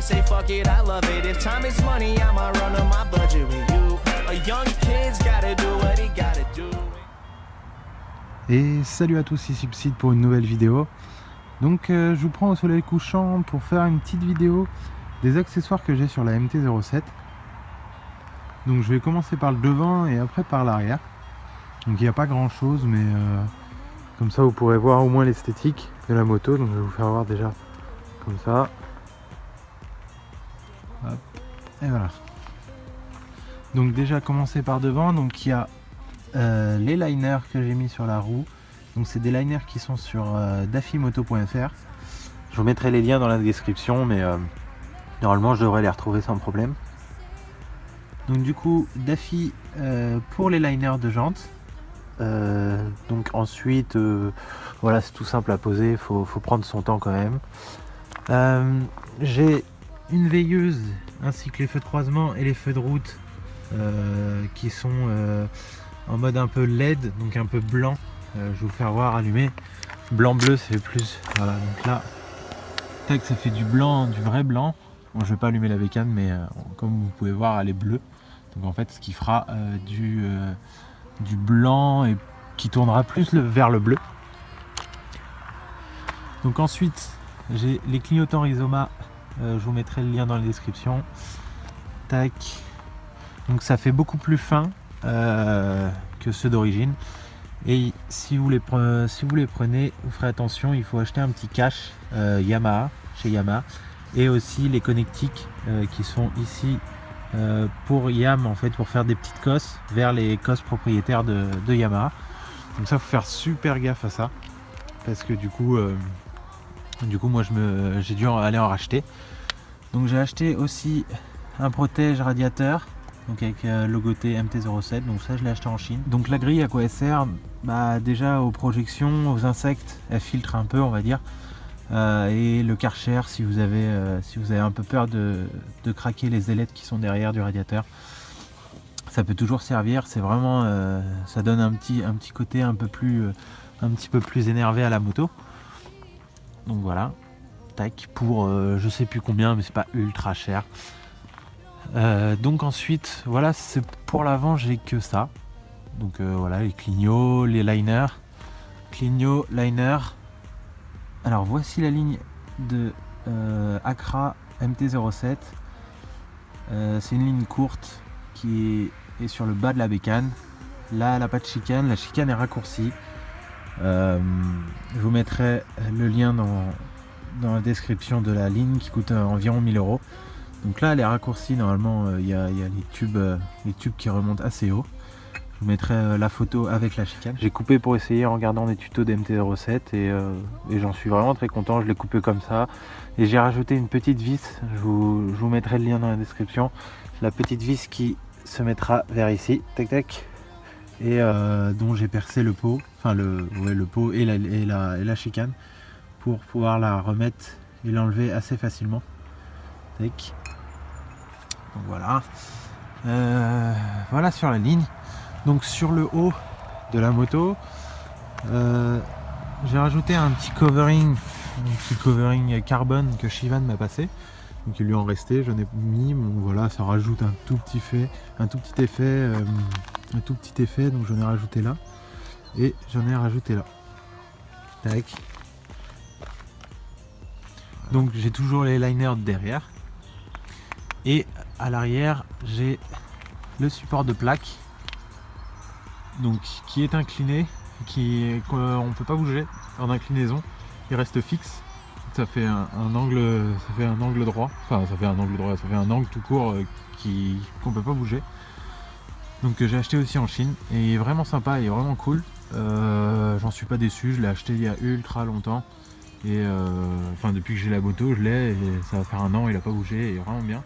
say fuck it, I love it. If time is money, I'ma run on my budget with you. A young kid's gotta do what he gotta do. Et salut à tous, ici Psyd pour une nouvelle vidéo. Donc je vous prends au soleil couchant pour faire une petite vidéo des accessoires que j'ai sur la MT-07. Donc je vais commencer par le devant et après par l'arrière. Donc il n'y a pas grand chose, mais comme ça vous pourrez voir au moins l'esthétique de la moto. Donc je vais vous faire voir déjà comme ça. Hop. Et voilà. Donc déjà commencer par devant, donc il y a les liners que j'ai mis sur la roue. Donc c'est des liners qui sont sur dafimoto.fr. Je vous mettrai les liens dans la description, mais normalement je devrais les retrouver sans problème. Donc du coup Dafi pour les liners de jantes. Donc ensuite voilà, c'est tout simple à poser, faut prendre son temps quand même. J'ai une veilleuse ainsi que les feux de croisement et les feux de route qui sont en mode un peu LED, donc un peu blanc. Je vais vous faire voir allumer. Blanc bleu c'est plus, voilà, donc là tac, ça fait du blanc, du vrai blanc. Bon, je vais pas allumer la bécane, mais comme vous pouvez voir elle est bleue, donc en fait ce qui fera du blanc et qui tournera plus vers le bleu. Donc ensuite j'ai les clignotants Rizoma, je vous mettrai le lien dans la description. Tac, donc ça fait beaucoup plus fin que ceux d'origine. Et si vous les prenez, vous ferez attention, il faut acheter un petit cache Yamaha, chez Yamaha, et aussi les connectiques qui sont ici pour Yam, en fait, pour faire des petites cosses vers les cosses propriétaires de Yamaha. Donc ça, faut faire super gaffe à ça, parce que du coup moi j'ai dû aller en racheter. Donc j'ai acheté aussi un protège radiateur, donc avec logoté MT-07, donc ça je l'ai acheté en Chine. Donc la grille, à quoi elle sert? Bah déjà aux projections, aux insectes, elle filtre un peu, on va dire, et le Karcher si vous avez un peu peur de craquer les ailettes qui sont derrière du radiateur, ça peut toujours servir. C'est vraiment ça donne un petit côté un petit peu plus énervé à la moto. Donc voilà, tac, pour je sais plus combien, mais c'est pas ultra cher. Donc ensuite voilà, c'est pour l'avant, j'ai que ça. Donc voilà, les clignots, les liners, clignot, liner. Alors voici la ligne de Accra MT-07. C'est une ligne courte qui est sur le bas de la bécane. Là elle n'a pas de chicane, la chicane est raccourcie. Je vous mettrai le lien dans la description de la ligne qui coûte environ 1000 €. Donc là elle est raccourcie, normalement il y a les tubes qui remontent assez haut. Je vous mettrai la photo avec la chicane. J'ai coupé pour essayer en regardant des tutos d'MT-07 et j'en suis vraiment très content. Je l'ai coupé comme ça et j'ai rajouté une petite vis. Je vous mettrai le lien dans la description. La petite vis qui se mettra vers ici, tac tac, et dont j'ai percé le pot, enfin le pot et la chicane pour pouvoir la remettre et l'enlever assez facilement. Tac. Donc voilà. Voilà sur la ligne. Donc sur le haut de la moto, j'ai rajouté un petit covering carbone que Shivan m'a passé. Donc il lui en restait, j'en ai mis. Bon, voilà, ça rajoute un tout petit effet. Donc j'en ai rajouté là et j'en ai rajouté là. Tac. Donc j'ai toujours les liners derrière et à l'arrière j'ai le support de plaque, donc qui est incliné, qu'on peut pas bouger en inclinaison, il reste fixe. Ça fait un angle droit, ça fait un angle tout court qu'on peut pas bouger. Donc j'ai acheté aussi en Chine et il est vraiment sympa, il est vraiment cool. J'en suis pas déçu, je l'ai acheté il y a ultra longtemps et enfin depuis que j'ai la moto je l'ai et ça va faire un an, il a pas bougé, il est vraiment bien.